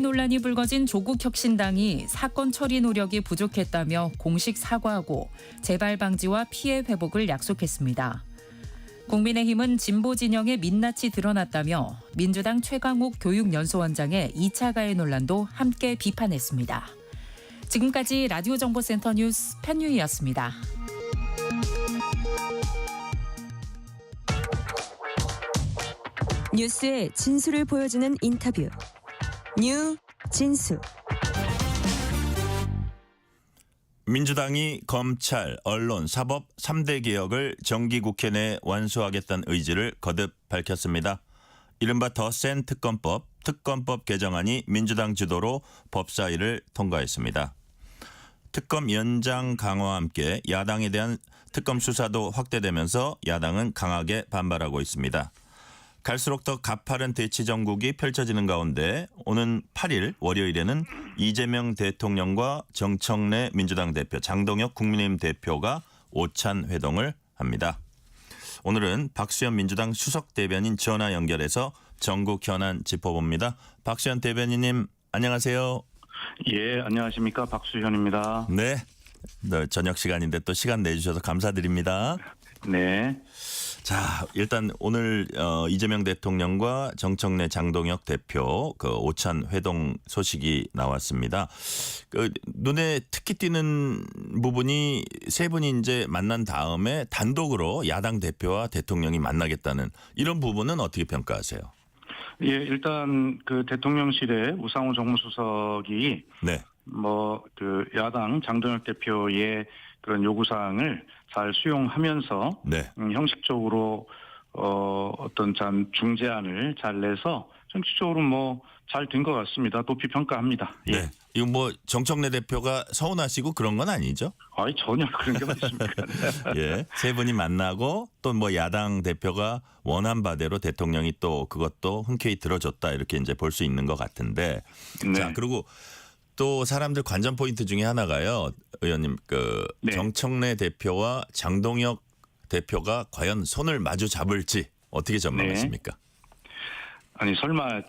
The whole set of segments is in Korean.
논란이 불거진 조국 혁신당이 사건 처리 노력이 부족했다며 공식 사과하고 재발 방지와 피해 회복을 약속했습니다. 국민의힘은 진보 진영의 민낯이 드러났다며 민주당 최강욱 교육연수원장의 2차 가해 논란도 함께 비판했습니다. 지금까지 라디오 정보센터 뉴스 편유희였습니다. 뉴스의 진수를 보여주는 인터뷰. 뉴진수. 민주당이 검찰, 언론, 사법 3대 개혁을 정기국회 내 완수하겠다는 의지를 거듭 밝혔습니다. 이른바 더 센 특검법 개정안이 민주당 주도로 법사위를 통과했습니다. 특검 연장 강화와 함께 야당에 대한 특검 수사도 확대되면서 야당은 강하게 반발하고 있습니다. 갈수록 더 가파른 대치 정국이 펼쳐지는 가운데 오는 8일 월요일에는 이재명 대통령과 정청래 민주당 대표, 장동혁 국민의힘 대표가 오찬 회동을 합니다. 오늘은 박수현 민주당 수석 대변인 전화 연결해서 전국 현안 짚어봅니다. 박수현 대변인님 안녕하세요. 예, 안녕하십니까. 박수현입니다. 네, 저녁 시간인데 또 시간 내주셔서 감사드립니다. 네. 자, 일단 오늘 이재명 대통령과 정청래 장동혁 대표 그 오찬 회동 소식이 나왔습니다. 그 눈에 특히 띄는 부분이 세 분이 이제 만난 다음에 단독으로 야당 대표와 대통령이 만나겠다는 이런 부분은 어떻게 평가하세요? 예, 일단 그 대통령실의 우상호 정무수석이 네. 그 야당 장동혁 대표의 그런 요구사항을 잘 수용하면서 네. 형식적으로 어떤 중재안을 잘 내서 형식적으로 잘 된 것 같습니다. 높이 평가합니다. 예. 네. 이거 정청래 대표가 서운하시고 그런 건 아니죠? 아니 전혀 그런 게 어딨습니까? 예. 세 분이 만나고 또 야당 대표가 원한 바대로 대통령이 또 그것도 흔쾌히 들어줬다 이렇게 이제 볼 수 있는 것 같은데. 네. 자, 그리고 또 사람들 관전 포인트 중에 하나가요. 의원님 네. 정청래 대표와 장동혁 대표가 과연 손을 마주 잡을지 어떻게 전망하십니까? 네. 아니 설마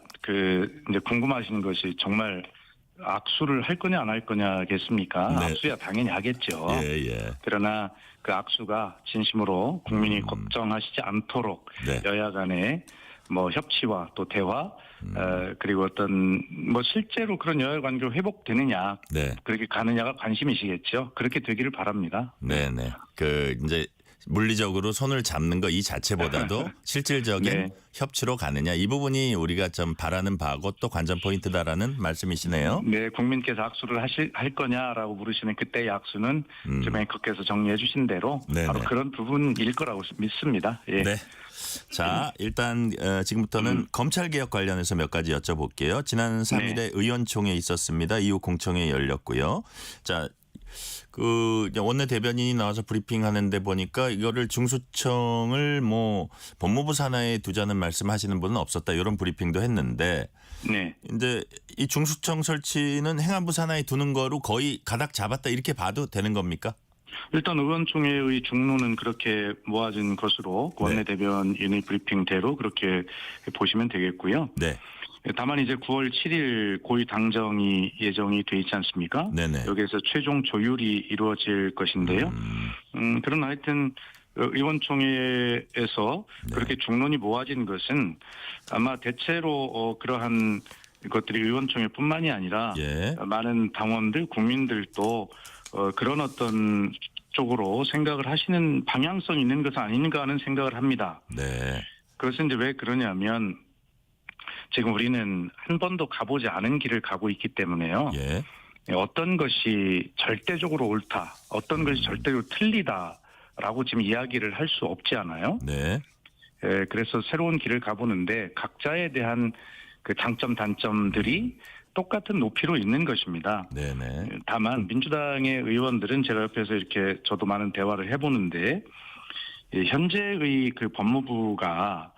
이제 궁금하시는 것이 정말 악수를 할 거냐 안 할 거냐겠습니까? 네. 악수야 당연히 하겠죠. 예. 그러나 그 악수가 진심으로 국민이 걱정하시지 않도록 네. 여야 간의 협치와 또 대화 그리고 어떤 실제로 그런 여야 관계가 회복되느냐 네. 그렇게 가느냐가 관심이시겠죠. 그렇게 되기를 바랍니다. 네네. 이제 물리적으로 손을 잡는 거 이 자체보다도 실질적인 네. 협치로 가느냐 이 부분이 우리가 좀 바라는 바고 또 관전 포인트다라는 말씀이시네요. 네, 국민께서 악수를 할 거냐라고 물으시는 그때의 악수는 앵커께서 정리해 주신 대로 네네. 바로 그런 부분일 거라고 믿습니다. 예. 네. 자, 일단 지금부터는 검찰개혁 관련해서 몇 가지 여쭤볼게요. 지난 3일에 네. 의원총회 있었습니다. 이후 공청회 열렸고요. 자, 원내 대변인이 나와서 브리핑하는데 보니까 이거를 중수청을 법무부 산하에 두자는 말씀하시는 분은 없었다 이런 브리핑도 했는데 네. 이제 이 중수청 설치는 행안부 산하에 두는 거로 거의 가닥 잡았다 이렇게 봐도 되는 겁니까? 일단 의원총회의 중론은 그렇게 모아진 것으로 원내 대변인의 브리핑대로 그렇게 보시면 되겠고요. 네. 다만 이제 9월 7일 고위 당정이 예정이 돼 있지 않습니까? 네네. 여기에서 최종 조율이 이루어질 것인데요. 그러나 하여튼 의원총회에서 그렇게 중론이 모아진 것은 아마 대체로 그러한 것들이 의원총회뿐만이 아니라 예. 많은 당원들, 국민들도 그런 어떤 쪽으로 생각을 하시는 방향성이 있는 것은 아닌가 하는 생각을 합니다. 네. 그것은 이제 왜 그러냐면 지금 우리는 한 번도 가보지 않은 길을 가고 있기 때문에요. 예. 어떤 것이 절대적으로 옳다, 어떤 것이 절대로 틀리다라고 지금 이야기를 할 수 없지 않아요. 네. 그래서 새로운 길을 가보는데 각자에 대한 그 장점, 단점들이 똑같은 높이로 있는 것입니다. 네네. 다만 민주당의 의원들은 제가 옆에서 이렇게 저도 많은 대화를 해보는데 현재의 그 법무부가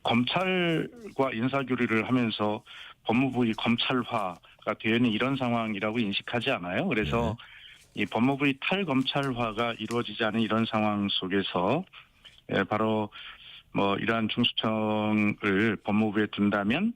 검찰과 인사교류를 하면서 법무부의 검찰화가 되어 있는 이런 상황이라고 인식하지 않아요. 그래서 이 법무부의 탈검찰화가 이루어지지 않은 이런 상황 속에서 바로 이러한 중수청을 법무부에 둔다면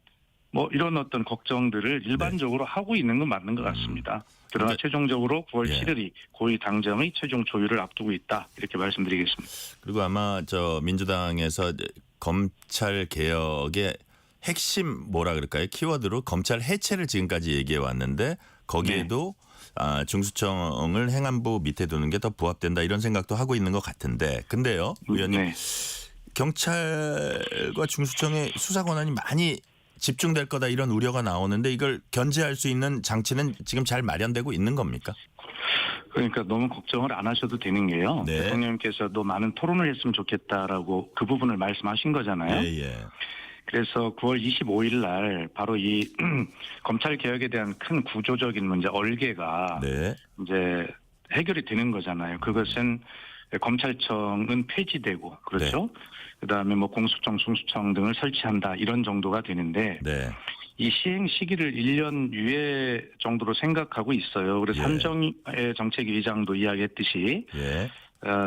뭐 이런 어떤 걱정들을 일반적으로 하고 있는 건 맞는 것 같습니다. 그러나 근데- 최종적으로 9월 예. 7일이 고위 당정의 최종 조율을 앞두고 있다 이렇게 말씀드리겠습니다. 그리고 아마 저 민주당에서 검찰 개혁의 핵심 뭐라 그럴까요? 키워드로 검찰 해체를 지금까지 얘기해 왔는데 거기에도 중수청을 행안부 밑에 두는 게 더 부합된다 이런 생각도 하고 있는 것 같은데 근데요 의원님 네. 경찰과 중수청의 수사 권한이 많이 집중될 거다 이런 우려가 나오는데 이걸 견제할 수 있는 장치는 지금 잘 마련되고 있는 겁니까? 그러니까 너무 걱정을 안 하셔도 되는 게요. 네. 대통령께서도 많은 토론을 했으면 좋겠다라고 그 부분을 말씀하신 거잖아요. 예. 그래서 9월 25일 날 바로 이 검찰 개혁에 대한 큰 구조적인 문제 얼개가 네. 이제 해결이 되는 거잖아요. 그것은 검찰청은 폐지되고 그렇죠. 그다음에 뭐 공수청, 중수청 등을 설치한다 이런 정도가 되는데 네. 이 시행 시기를 1년 유예 정도로 생각하고 있어요. 그래서 예. 한정의 정책위의장도 이야기했듯이 예.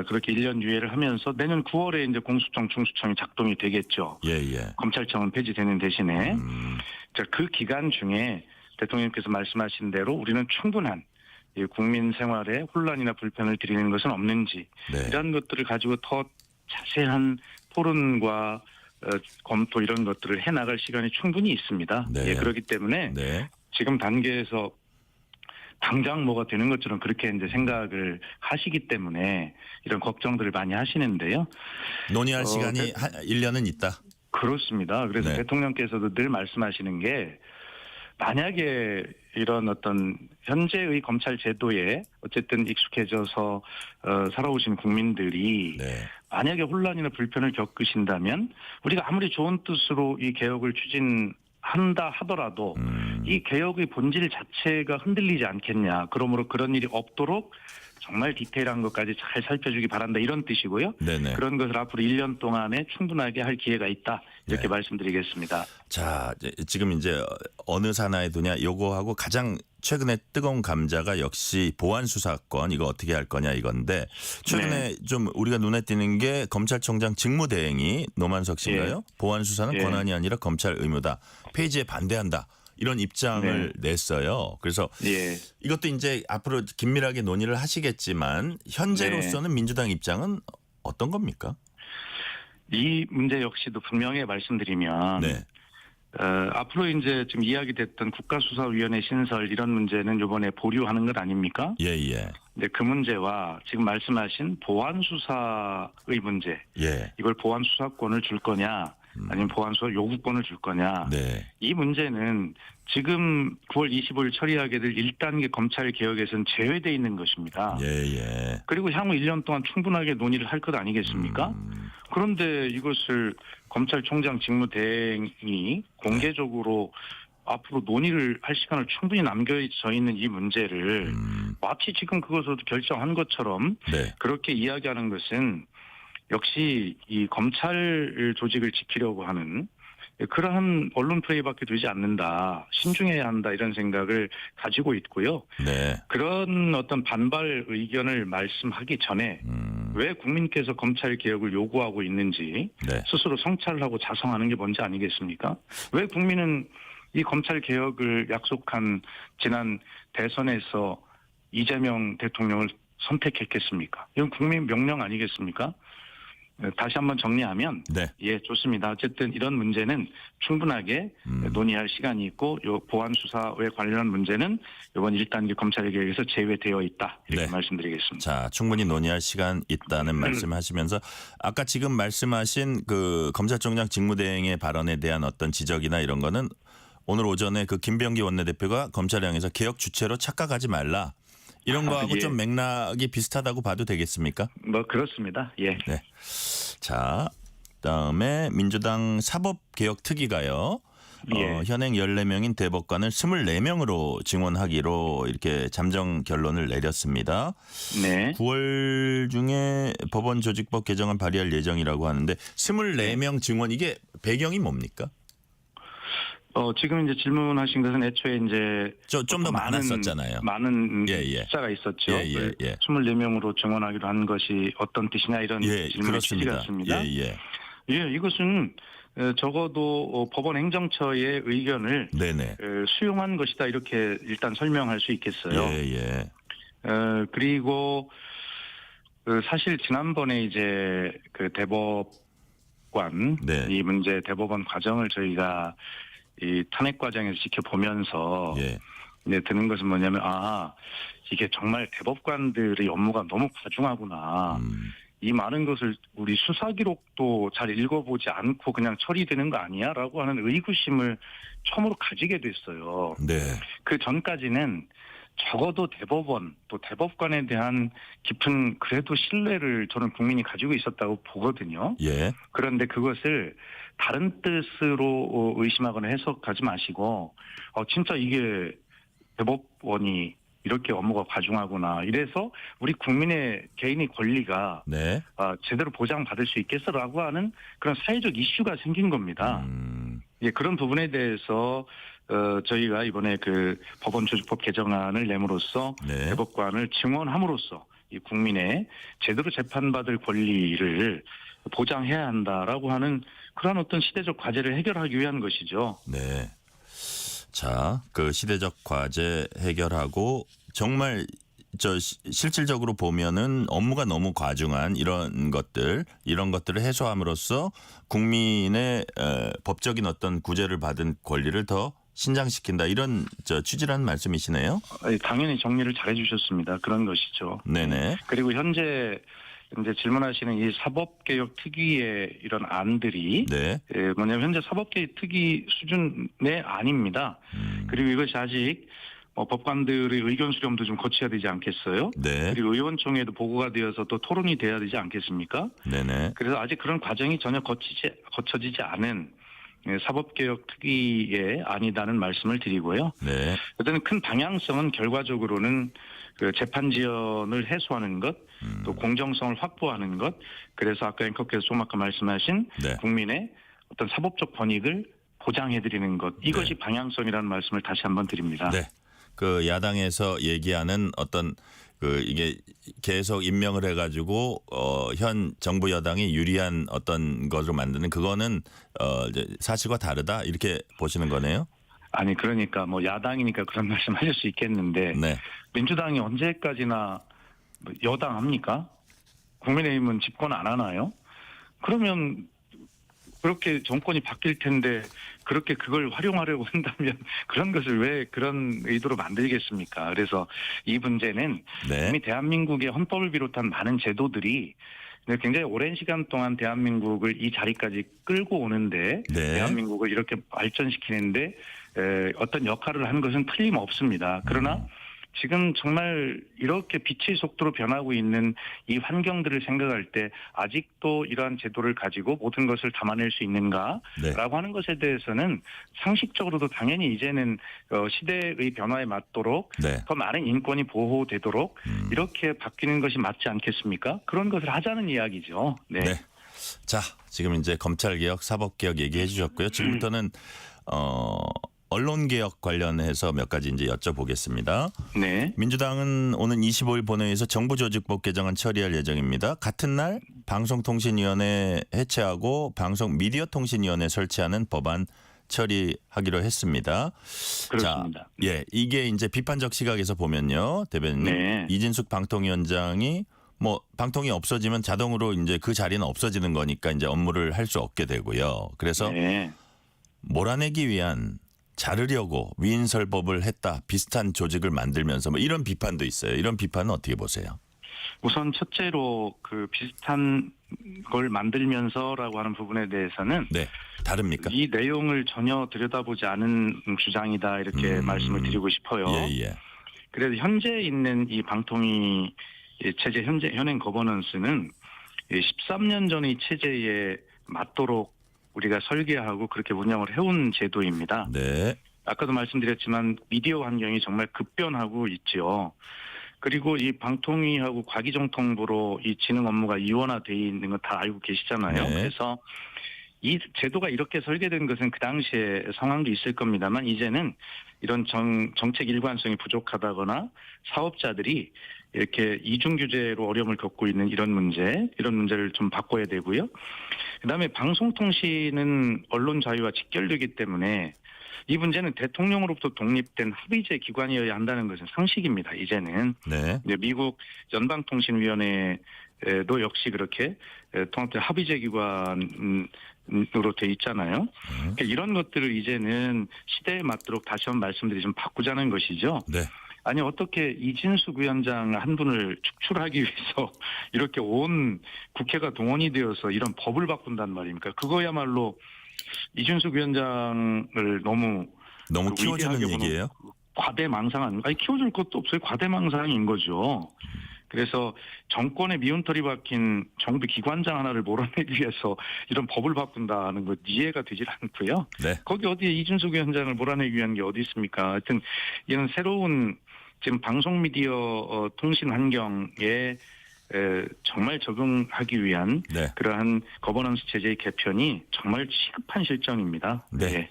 그렇게 1년 유예를 하면서 내년 9월에 이제 공수청, 중수청이 작동이 되겠죠. 예. 검찰청은 폐지되는 대신에 자, 그 기간 중에 대통령께서 말씀하신 대로 우리는 충분한 이 국민 생활에 혼란이나 불편을 드리는 것은 없는지 네. 이런 것들을 가지고 더 자세한 토론과 검토 이런 것들을 해나갈 시간이 충분히 있습니다. 네. 예, 그렇기 때문에 네. 지금 단계에서 당장 뭐가 되는 것처럼 그렇게 이제 생각을 하시기 때문에 이런 걱정들을 많이 하시는데요. 논의할 시간이 1년은 있다. 그렇습니다. 그래서 네. 대통령께서도 늘 말씀하시는 게 만약에 이런 어떤 현재의 검찰 제도에 어쨌든 익숙해져서 살아오신 국민들이 네. 만약에 혼란이나 불편을 겪으신다면 우리가 아무리 좋은 뜻으로 이 개혁을 추진한다 하더라도 이 개혁의 본질 자체가 흔들리지 않겠냐. 그러므로 그런 일이 없도록 정말 디테일한 것까지 잘 살펴주기 바란다 이런 뜻이고요. 네네. 그런 것을 앞으로 1년 동안에 충분하게 할 기회가 있다 이렇게 네. 말씀드리겠습니다. 자, 지금 이제 어느 산하에 두냐 요거하고 가장 최근에 뜨거운 감자가 역시 보안 수사권 이거 어떻게 할 거냐 이건데 최근에 좀 우리가 눈에 띄는 게 검찰총장 직무대행이 노만석 씨인가요? 보안 수사는 예. 권한이 아니라 검찰 의무다. 폐지에 반대한다. 이런 입장을 냈어요. 그래서 예. 이것도 이제 앞으로 긴밀하게 논의를 하시겠지만 현재로서는 민주당 입장은 어떤 겁니까? 이 문제 역시도 분명히 말씀드리면 네. 앞으로 이제 지금 이야기됐던 국가수사위원회 신설 이런 문제는 이번에 보류하는 것 아닙니까? 예. 근데 그 문제와 지금 말씀하신 보안수사의 문제 예. 이걸 보안수사권을 줄 거냐 아니면 보안수사 요구권을 줄 거냐 네. 이 문제는 지금 9월 25일 처리하게 될 1단계 검찰 개혁에서는 제외되어 있는 것입니다. 예. 그리고 향후 1년 동안 충분하게 논의를 할 것 아니겠습니까? 그런데 이것을 검찰총장 직무대행이 공개적으로 앞으로 논의를 할 시간을 충분히 남겨져 있는 이 문제를 마치 지금 그것을 결정한 것처럼 네. 그렇게 이야기하는 것은 역시 이 검찰 조직을 지키려고 하는 그러한 언론 플레이밖에 되지 않는다. 신중해야 한다 이런 생각을 가지고 있고요. 네. 그런 어떤 반발 의견을 말씀하기 전에 왜 국민께서 검찰 개혁을 요구하고 있는지 네. 스스로 성찰을 하고 자성하는 게 뭔지 아니겠습니까? 왜 국민은 이 검찰 개혁을 약속한 지난 대선에서 이재명 대통령을 선택했겠습니까? 이건 국민 명령 아니겠습니까? 다시 한번 정리하면 네. 예, 좋습니다. 어쨌든 이런 문제는 충분하게 논의할 시간이 있고 요 보안 수사에 관련한 문제는 이번 1단계 검찰 개혁에서 제외되어 있다. 이렇게 네. 말씀드리겠습니다. 자, 충분히 논의할 시간 있다는 말씀하시면서 아까 지금 말씀하신 그 검찰총장 직무대행의 발언에 대한 어떤 지적이나 이런 거는 오늘 오전에 그 김병기 원내대표가 검찰을 향해서 개혁 주체로 착각하지 말라. 이런 거하고 예. 좀 맥락이 비슷하다고 봐도 되겠습니까? 뭐 그렇습니다. 예. 네. 자, 그다음에 민주당 사법개혁특위가요. 예. 현행 14명인 대법관을 24명으로 증원하기로 이렇게 잠정 결론을 내렸습니다. 네. 9월 중에 법원 조직법 개정안 발의할 예정이라고 하는데 24명 증원 이게 배경이 뭡니까? 지금 이제 질문하신 것은 애초에 이제 좀 더 많았었잖아요. 많은 예. 숫자가 있었죠. 예. 24명으로 증원하기로 한 것이 어떤 뜻이냐 이런 예, 질문의 취지가 그렇습니다. 있습니다. 예. 예, 이것은 적어도 법원 행정처의 의견을 네네. 수용한 것이다 이렇게 일단 설명할 수 있겠어요. 예. 그리고 사실 지난번에 이제 그 대법관 네. 이 문제 대법원 과정을 저희가 이 탄핵 과정에서 지켜보면서 예. 네, 드는 것은 뭐냐면 이게 정말 대법관들의 업무가 너무 과중하구나. 이 많은 것을 우리 수사 기록도 잘 읽어보지 않고 그냥 처리되는 거 아니야라고 하는 의구심을 처음으로 가지게 됐어요. 네. 그 전까지는 적어도 대법원 또 대법관에 대한 깊은 그래도 신뢰를 저는 국민이 가지고 있었다고 보거든요. 예. 그런데 그것을 다른 뜻으로 의심하거나 해석하지 마시고 진짜 이게 대법원이 이렇게 업무가 과중하구나. 이래서 우리 국민의 개인의 권리가 네. 제대로 보장받을 수 있겠어라고 하는 그런 사회적 이슈가 생긴 겁니다. 예, 그런 부분에 대해서 저희가 이번에 그 법원 조직법 개정안을 내므로써 네. 대법관을 증원함으로써 이 국민의 제대로 재판받을 권리를 보장해야 한다라고 하는 그런 어떤 시대적 과제를 해결하기 위한 것이죠. 네. 자, 그 시대적 과제 해결하고 정말 실질적으로 보면은 업무가 너무 과중한 이런 것들을 해소함으로써 국민의 법적인 어떤 구제를 받은 권리를 더 신장시킨다 이런 취지라는 말씀이시네요. 당연히 정리를 잘 해주셨습니다. 그런 것이죠. 네네. 그리고 현재 이제 질문하시는 이 사법개혁 특위의 이런 안들이 네. 뭐냐면 현재 사법개혁 특위 수준의 안입니다. 그리고 이것이 아직 법관들의 의견 수렴도 좀 거쳐야 되지 않겠어요? 네. 그리고 의원총회도 보고가 되어서 또 토론이 돼야 되지 않겠습니까? 네네. 그래서 아직 그런 과정이 전혀 거쳐지지 않은 사법개혁 특위의 안이라는 말씀을 드리고요. 네. 어떤 큰 방향성은 결과적으로는 그 재판 지연을 해소하는 것, 또 공정성을 확보하는 것, 그래서 아까 앵커께서 좀 아까 말씀하신 네. 국민의 어떤 사법적 권익을 보장해드리는 것, 이것이 방향성이라는 말씀을 다시 한번 드립니다. 네. 그 야당에서 얘기하는 어떤 이게 계속 임명을 해가지고 현 정부 여당이 유리한 어떤 것으로 만드는 그거는 이제 사실과 다르다 이렇게 보시는 거네요. 아니 그러니까 뭐 야당이니까 그런 말씀하실 수 있겠는데 네. 민주당이 언제까지나 여당 합니까? 국민의힘은 집권 안 하나요? 그러면 그렇게 정권이 바뀔 텐데 그렇게 그걸 활용하려고 한다면 그런 것을 왜 그런 의도로 만들겠습니까? 그래서 이 문제는 네. 이미 대한민국의 헌법을 비롯한 많은 제도들이 굉장히 오랜 시간 동안 대한민국을 이 자리까지 끌고 오는데 네. 대한민국을 이렇게 발전시키는데 어떤 역할을 하는 것은 틀림없습니다. 그러나 지금 정말 이렇게 빛의 속도로 변하고 있는 이 환경들을 생각할 때 아직도 이러한 제도를 가지고 모든 것을 담아낼 수 있는가라고 네. 하는 것에 대해서는 상식적으로도 당연히 이제는 시대의 변화에 맞도록 네. 더 많은 인권이 보호되도록 이렇게 바뀌는 것이 맞지 않겠습니까? 그런 것을 하자는 이야기죠. 네. 네. 자, 지금 이제 검찰개혁, 사법개혁 얘기해 주셨고요. 지금부터는 언론개혁 관련해서 몇 가지 이제 여쭤보겠습니다. 네. 민주당은 오는 25일 본회의에서 정부조직법 개정안 처리할 예정입니다. 같은 날 방송통신위원회 해체하고 방송미디어통신위원회 설치하는 법안 처리하기로 했습니다. 그렇습니다. 자, 예, 이게 이제 비판적 시각에서 보면요, 대변인 네. 이진숙 방통위원장이 뭐 방통이 없어지면 자동으로 이제 그 자리는 없어지는 거니까 이제 업무를 할 수 없게 되고요. 그래서 네. 몰아내기 위한 자르려고 위인설법을 했다. 비슷한 조직을 만들면서 뭐 이런 비판도 있어요. 이런 비판은 어떻게 보세요? 우선 첫째로 그 비슷한 걸 만들면서라고 하는 부분에 대해서는 네, 다릅니까? 이 내용을 전혀 들여다보지 않은 주장이다 이렇게 말씀을 드리고 싶어요. 예. 그래서 현재 있는 이 방통위 체제 현행 거버넌스는 13년 전의 체제에 맞도록 우리가 설계하고 그렇게 운영을 해온 제도입니다. 네. 아까도 말씀드렸지만 미디어 환경이 정말 급변하고 있죠. 그리고 이 방통위하고 과기정통부로 이 진흥 업무가 이원화돼 있는 거 다 알고 계시잖아요. 네. 그래서 이 제도가 이렇게 설계된 것은 그 당시에 상황도 있을 겁니다만 이제는 이런 정책 일관성이 부족하다거나 사업자들이 이렇게 이중 규제로 어려움을 겪고 있는 이런 문제를 좀 바꿔야 되고요. 그다음에 방송통신은 언론 자유와 직결되기 때문에 이 문제는 대통령으로부터 독립된 합의제 기관이어야 한다는 것은 상식입니다. 이제는 네. 이제 미국 연방통신위원회도 역시 그렇게 통합된 합의제 기관으로 돼 있잖아요. 그러니까 이런 것들을 이제는 시대에 맞도록 다시 한번 말씀드리 좀 바꾸자는 것이죠. 네. 아니 어떻게 이진숙 위원장 한 분을 축출하기 위해서 이렇게 온 국회가 동원이 되어서 이런 법을 바꾼단 말입니까? 그거야말로 이준숙 위원장을 너무 키워주는 위대하게 보는 얘기예요? 과대망상 아니 키워줄 것도 없어요. 과대망상인 거죠. 그래서 정권의 미운털이 박힌 정부 기관장 하나를 몰아내기 위해서 이런 법을 바꾼다는 것 이해가 되질 않고요. 네. 거기 어디에 이준숙 위원장을 몰아내기 위한 게 어디 있습니까? 하여튼 이런 새로운 지금 방송 미디어 통신 환경에 정말 적응하기 위한 네. 그러한 거버넌스 제재의 개편이 정말 시급한 실정입니다. 네. 네.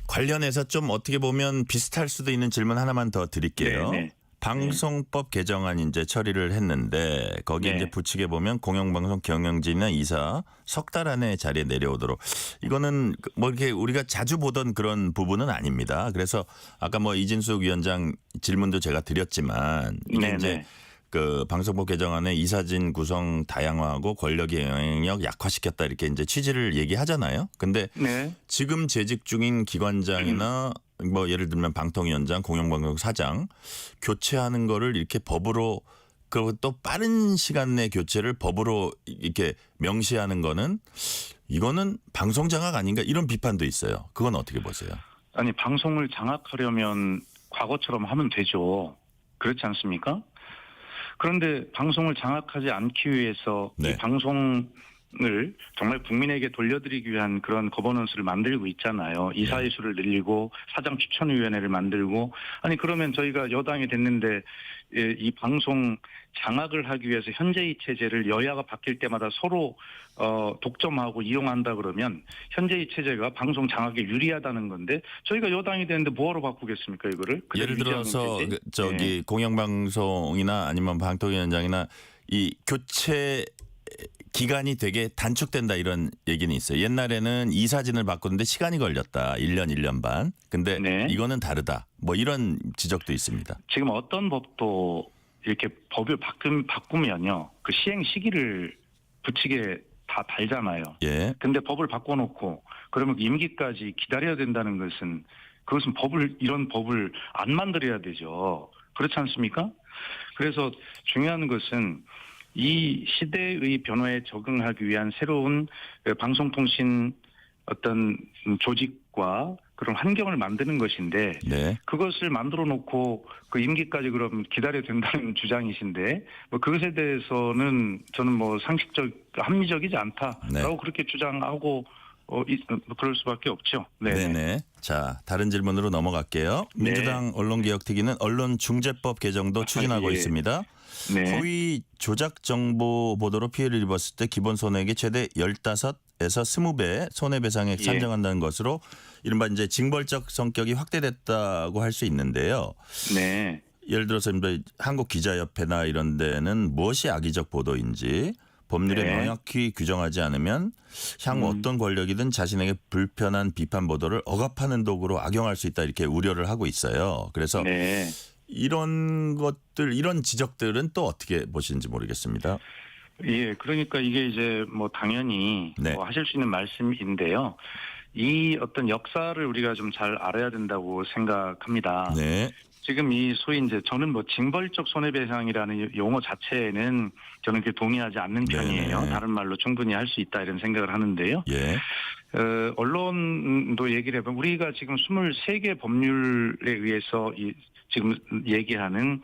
관련해서 좀 어떻게 보면 비슷할 수도 있는 질문 하나만 더 드릴게요. 네, 네. 방송법 개정안 이제 처리를 했는데 거기 네. 이제 부칙에 보면 공영방송 경영진이나 이사 석 달 안에 자리에 내려오도록 이거는 뭐 이렇게 우리가 자주 보던 그런 부분은 아닙니다. 그래서 아까 뭐 이진숙 위원장 질문도 제가 드렸지만 이게 네, 이제 네. 그 방송법 개정안에 이사진 구성 다양화하고 권력의 영향력 약화시켰다 이렇게 이제 취지를 얘기하잖아요. 근데 네. 지금 재직 중인 기관장이나 뭐 예를 들면 방통위원장, 공영방송 사장 교체하는 거를 이렇게 법으로 그리고 또 빠른 시간 내 교체를 법으로 이렇게 명시하는 거는 이거는 방송 장악 아닌가 이런 비판도 있어요. 그건 어떻게 보세요? 아니 방송을 장악하려면 과거처럼 하면 되죠. 그렇지 않습니까? 그런데 방송을 장악하지 않기 위해서 네. 이 방송을 정말 국민에게 돌려드리기 위한 그런 거버넌스를 만들고 있잖아요. 이사의 수를 늘리고 사장 추천위원회를 만들고 아니 그러면 저희가 여당이 됐는데 이 방송 장악을 하기 위해서 현재의 체제를 여야가 바뀔 때마다 서로 독점하고 이용한다 그러면 현재의 체제가 방송 장악에 유리하다는 건데 저희가 여당이 되는데 뭐하러 바꾸겠습니까 이거를? 예를 들어서 체제? 저기 공영방송이나 아니면 방통위원장이나 이 교체 기간이 되게 단축된다 이런 얘기는 있어요. 옛날에는 이사진을 바꾸는데 시간이 걸렸다. 1년, 1년 반. 근데 네. 이거는 다르다. 뭐 이런 지적도 있습니다. 지금 어떤 법도 이렇게 법을 바꾸면요. 그 시행 시기를 붙이게 다 달잖아요. 예. 근데 법을 바꿔놓고 그러면 임기까지 기다려야 된다는 것은 그것은 이런 법을 안 만들어야 되죠. 그렇지 않습니까? 그래서 중요한 것은 이 시대의 변화에 적응하기 위한 새로운 방송통신 어떤 조직과 그런 환경을 만드는 것인데 네. 그것을 만들어 놓고 그 임기까지 그럼 기다려야 된다는 주장이신데 뭐 그것에 대해서는 저는 뭐 상식적 합리적이지 않다라고 네. 그렇게 주장하고 그럴 수밖에 없죠. 네네. 자, 다른 질문으로 넘어갈게요. 네. 민주당 언론개혁특위는 언론중재법 개정도 추진하고 예. 있습니다. 네. 허위 조작 정보 보도로 피해를 입었을 때 기본 손해액이 최대 15에서 20배 손해배상액 예. 산정한다는 것으로 이른바 이제 징벌적 성격이 확대됐다고 할 수 있는데요. 네. 예를 들어서 한국기자협회나 이런 데는 무엇이 악의적 보도인지 법률에 네. 명확히 규정하지 않으면 향후 어떤 권력이든 자신에게 불편한 비판 보도를 억압하는 도구로 악용할 수 있다 이렇게 우려를 하고 있어요. 그래서 네. 이런 것들, 이런 지적들은 또 어떻게 보시는지 모르겠습니다. 예, 그러니까 이게 이제 뭐 당연히 네. 뭐 하실 수 있는 말씀인데요. 이 어떤 역사를 우리가 좀 잘 알아야 된다고 생각합니다. 네. 지금 이 소위 이제 저는 뭐 징벌적 손해배상이라는 용어 자체에는 저는 그렇게 동의하지 않는 편이에요. 네네. 다른 말로 충분히 할 수 있다 이런 생각을 하는데요. 예. 언론도 얘기를 해보면 우리가 지금 23개 법률에 의해서 지금 얘기하는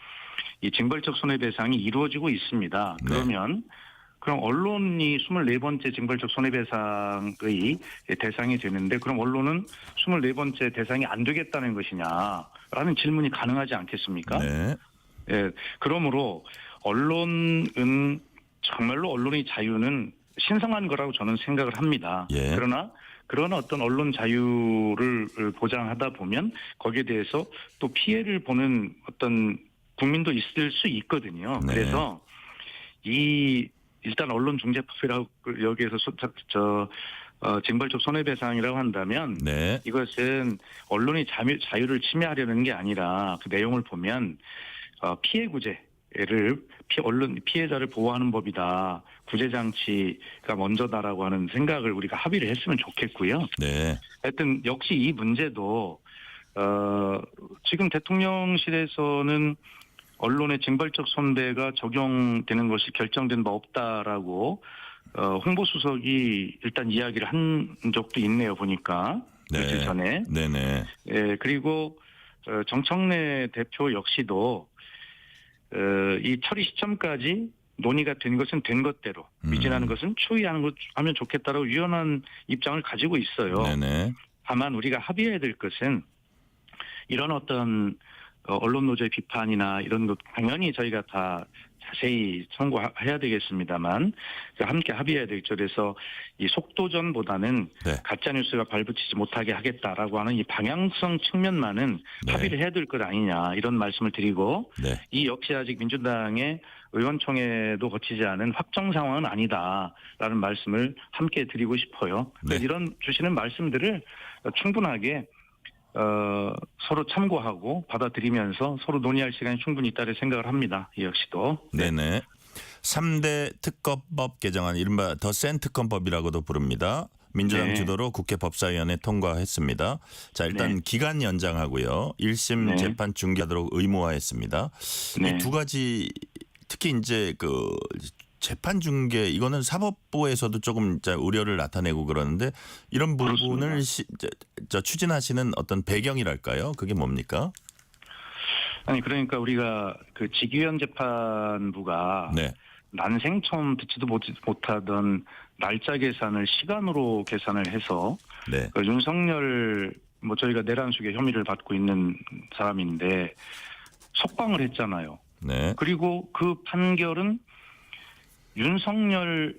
이 징벌적 손해배상이 이루어지고 있습니다. 네. 그럼 언론이 24번째 징벌적 손해배상의 대상이 되는데 그럼 언론은 24번째 대상이 안 되겠다는 것이냐라는 질문이 가능하지 않겠습니까? 네. 예, 그러므로 언론은 정말로 언론의 자유는 신성한 거라고 저는 생각을 합니다. 예. 그러나 그런 어떤 언론 자유를 보장하다 보면 거기에 대해서 또 피해를 보는 어떤 국민도 있을 수 있거든요. 네. 그래서 일단 언론중재법이라고 여기에서 징벌적 손해배상이라고 한다면 네. 이것은 언론의 자유를 침해하려는 게 아니라 그 내용을 보면 피해 구제를 언론 피해자를 보호하는 법이다. 구제 장치가 먼저다라고 하는 생각을 우리가 합의를 했으면 좋겠고요. 네. 하여튼 역시 이 문제도 지금 대통령실에서는 언론의 징벌적 손배가 적용되는 것이 결정된 바 없다라고 홍보수석이 일단 이야기를 한 적도 있네요. 보니까 며칠 전에. 네네. 예, 그리고 정청래 대표 역시도 이 처리 시점까지 논의가 된 것은 된 것대로 미진하는 것은 추이하면 좋겠다라고 유연한 입장을 가지고 있어요. 네네. 다만 우리가 합의해야 될 것은 이런 어떤 언론 노조의 비판이나 이런 것 당연히 저희가 다 자세히 참고해야 되겠습니다만 함께 합의해야 되겠죠. 그래서 이 속도전보다는 네. 가짜 뉴스가 발붙이지 못하게 하겠다라고 하는 이 방향성 측면만은 네. 합의를 해야 될 것 아니냐 이런 말씀을 드리고 네. 이 역시 아직 민주당의 의원총회도 거치지 않은 확정 상황은 아니다라는 말씀을 함께 드리고 싶어요. 네. 이런 주시는 말씀들을 충분하게 서로 참고하고 받아들이면서 서로 논의할 시간이 충분히 있다고 생각을 합니다. 이 역시도. 네네. 3대 특검법 개정안 이른바 더 센 특검법이라고도 부릅니다. 민주당 네. 주도로 국회 법사위원회 통과했습니다. 자, 일단 네. 기간 연장하고요. 1심 네. 재판 중개하도록 의무화했습니다. 네. 이 두 가지 특히 이제 그 재판 중개 이거는 사법부에서도 조금 우려를 나타내고 그러는데 이런 부분을 추진하시는 어떤 배경이랄까요? 그게 뭡니까? 아니 그러니까 우리가 그 직위원 재판부가 네. 난생 처음 듣지도 못하던 날짜 계산을 시간으로 계산을 해서 네. 그 윤석열 저희가 내란숙의 혐의를 받고 있는 사람인데 석방을 했잖아요. 네. 그리고 그 판결은 윤석열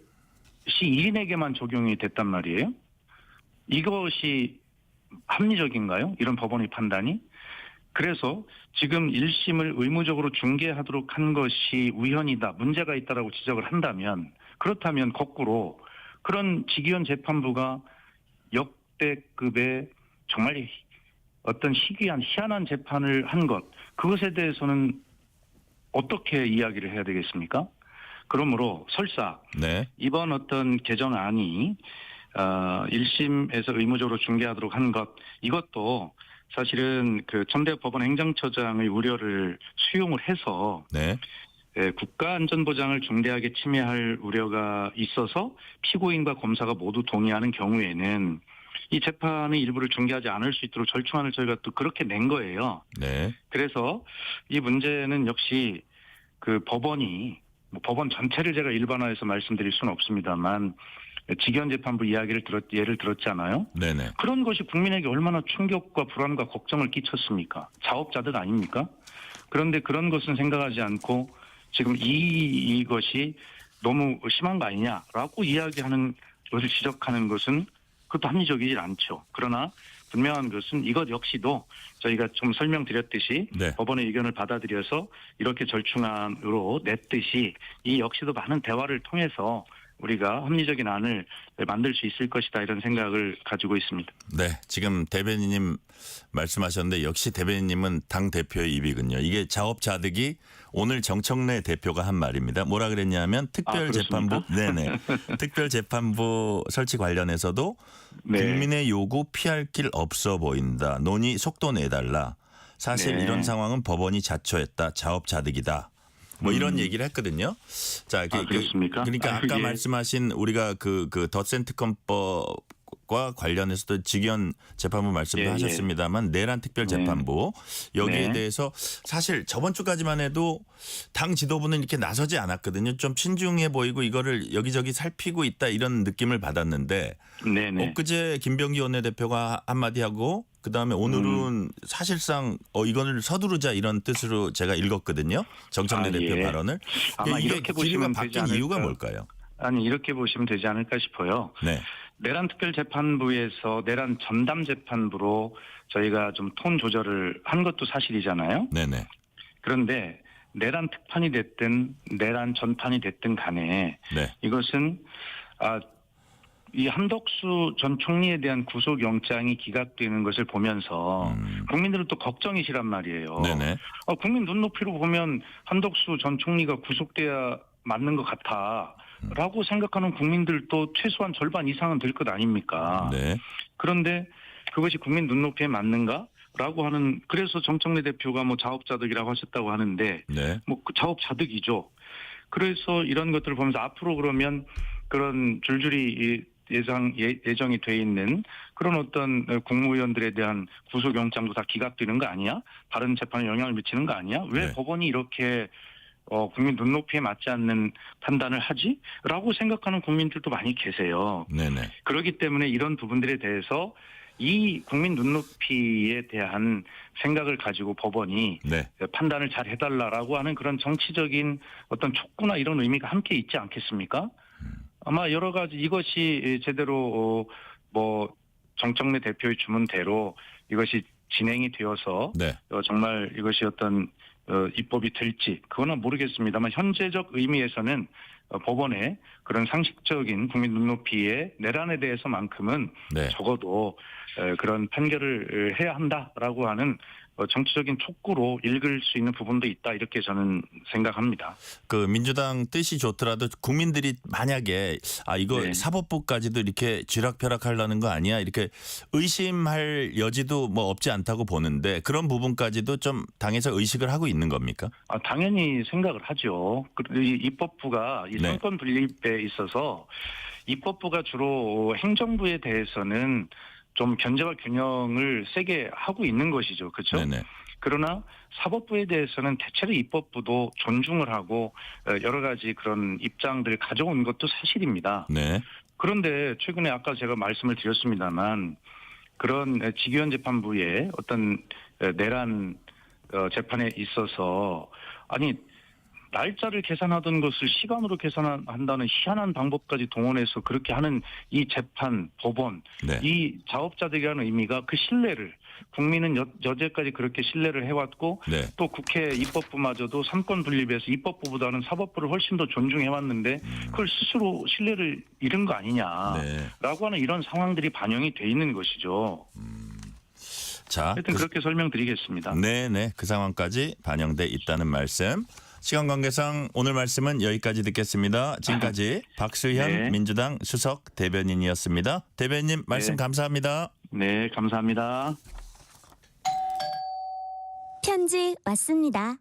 씨 1인에게만 적용이 됐단 말이에요. 이것이 합리적인가요? 이런 법원의 판단이? 그래서 지금 1심을 의무적으로 중개하도록 한 것이 우연이다, 문제가 있다라고 지적을 한다면 그렇다면 거꾸로 그런 직위원 재판부가 역대급의 정말 어떤 희한한 재판을 한 것, 그것에 대해서는 어떻게 이야기를 해야 되겠습니까? 그러므로 설사 네. 이번 어떤 개정안이 1심에서 의무적으로 중개하도록 한 것, 이것도 사실은 그 천대법원 행정처장의 우려를 수용을 해서 네. 국가안전보장을 중대하게 침해할 우려가 있어서 피고인과 검사가 모두 동의하는 경우에는 이 재판의 일부를 중개하지 않을 수 있도록 절충안을 저희가 또 그렇게 낸 거예요. 네. 그래서 이 문제는 역시 그 법원이 법원 전체를 제가 일반화해서 말씀드릴 수는 없습니다만 직위원 재판부 예를 들었잖아요. 네네. 그런 것이 국민에게 얼마나 충격과 불안과 걱정을 끼쳤습니까? 자업자득 아닙니까? 그런데 그런 것은 생각하지 않고 지금 이것이 너무 심한 거 아니냐라고 이야기하는 것을 지적하는 것은 그것도 합리적이지 않죠. 그러나 분명한 것은 이것 역시도 저희가 좀 설명드렸듯이 네. 법원의 의견을 받아들여서 이렇게 절충안으로 냈듯이 이 역시도 많은 대화를 통해서 우리가 합리적인 안을 만들 수 있을 것이다 이런 생각을 가지고 있습니다. 네, 지금 대변인님 말씀하셨는데 역시 대변인님은 당 대표의 입이군요. 이게 자업자득이 오늘 정청래 대표가 한 말입니다. 뭐라 그랬냐면 특별재판부, 네네, 특별재판부 설치 관련해서도 네. 국민의 요구 피할 길 없어 보인다. 논의 속도 내달라. 사실 네. 이런 상황은 법원이 자초했다. 자업자득이다. 뭐 이런 얘기를 했거든요. 자, 그렇습니까? 그러니까 아까 예. 말씀하신 우리가 그 덧센 특검법과 관련해서도 직위원 재판부 말씀도 예, 예. 하셨습니다만 내란 특별 재판부 여기에 네. 대해서 사실 저번 주까지만 해도 당 지도부는 이렇게 나서지 않았거든요. 좀 신중해 보이고 이거를 여기저기 살피고 있다 이런 느낌을 받았는데 네네. 엊그제 김병기 원내대표가 한마디 하고 그다음에 오늘은 사실상 이거를 서두르자 이런 뜻으로 제가 읽었거든요. 정청래 대표 예. 발언을. 아마 이게 이렇게 길이가 보시면 되지 바뀐 이유가 않을까. 뭘까요? 아니 이렇게 보시면 되지 않을까 싶어요. 네. 내란 특별재판부에서 내란 전담 재판부로 저희가 좀 톤 조절을 한 것도 사실이잖아요. 네네. 그런데 내란 특판이 됐든 내란 전판이 됐든 간에 네. 이것은 이 한덕수 전 총리에 대한 구속영장이 기각되는 것을 보면서 국민들은 또 걱정이시란 말이에요. 네네. 국민 눈높이로 보면 한덕수 전 총리가 구속돼야 맞는 것 같아. 라고 생각하는 국민들도 최소한 절반 이상은 될 것 아닙니까? 네. 그런데 그것이 국민 눈높이에 맞는가? 라고 하는, 그래서 정청래 대표가 뭐 자업자득이라고 하셨다고 하는데, 네. 뭐 그 자업자득이죠. 그래서 이런 것들을 보면서 앞으로 그러면 그런 줄줄이 예정이 돼 있는 그런 어떤 국무위원들에 대한 구속영장도 다 기각되는 거 아니야? 다른 재판에 영향을 미치는 거 아니야? 왜 네. 법원이 이렇게 국민 눈높이에 맞지 않는 판단을 하지? 라고 생각하는 국민들도 많이 계세요. 네네. 그렇기 때문에 이런 부분들에 대해서 이 국민 눈높이에 대한 생각을 가지고 법원이 네. 판단을 잘 해달라라고 하는 그런 정치적인 어떤 촉구나 이런 의미가 함께 있지 않겠습니까? 아마 여러 가지 이것이 제대로 뭐 정청래 대표의 주문대로 이것이 진행이 되어서 네. 정말 이것이 어떤 입법이 될지 그거는 모르겠습니다만 현재적 의미에서는 법원의 그런 상식적인 국민 눈높이의 내란에 대해서만큼은 네. 적어도 그런 판결을 해야 한다라고 하는 정치적인 촉구로 읽을 수 있는 부분도 있다 이렇게 저는 생각합니다. 그 민주당 뜻이 좋더라도 국민들이 만약에 이거 네. 사법부까지도 이렇게 쥐락펴락하려는 거 아니야 이렇게 의심할 여지도 뭐 없지 않다고 보는데 그런 부분까지도 좀 당에서 의식을 하고 있는 겁니까? 당연히 생각을 하죠. 이 입법부가 이 네. 상권 분립에 있어서 입법부가 주로 행정부에 대해서는 좀 견제와 균형을 세게 하고 있는 것이죠. 그렇죠? 네네. 그러나 사법부에 대해서는 대체로 입법부도 존중을 하고 여러 가지 그런 입장들을 가져온 것도 사실입니다. 네. 그런데 최근에 아까 제가 말씀을 드렸습니다만 그런 직위원 재판부의 어떤 내란 재판에 있어서 날짜를 계산하던 것을 시간으로 계산한다는 희한한 방법까지 동원해서 그렇게 하는 이 재판, 법원, 네. 이 자업자득이라는 의미가 그 신뢰를 국민은 여태까지 그렇게 신뢰를 해왔고 네. 또 국회 입법부마저도 삼권 분립에서 입법부보다는 사법부를 훨씬 더 존중해왔는데 그걸 스스로 신뢰를 잃은 거 아니냐라고 네. 하는 이런 상황들이 반영이 돼 있는 것이죠. 자, 하여튼 그렇게 설명드리겠습니다. 네네. 그 상황까지 반영돼 있다는 말씀. 시간 관계상 오늘 말씀은 여기까지 듣겠습니다. 지금까지 박수현 네. 민주당 수석 대변인이었습니다. 대변인 말씀 네. 감사합니다. 네, 감사합니다. 편지 왔습니다.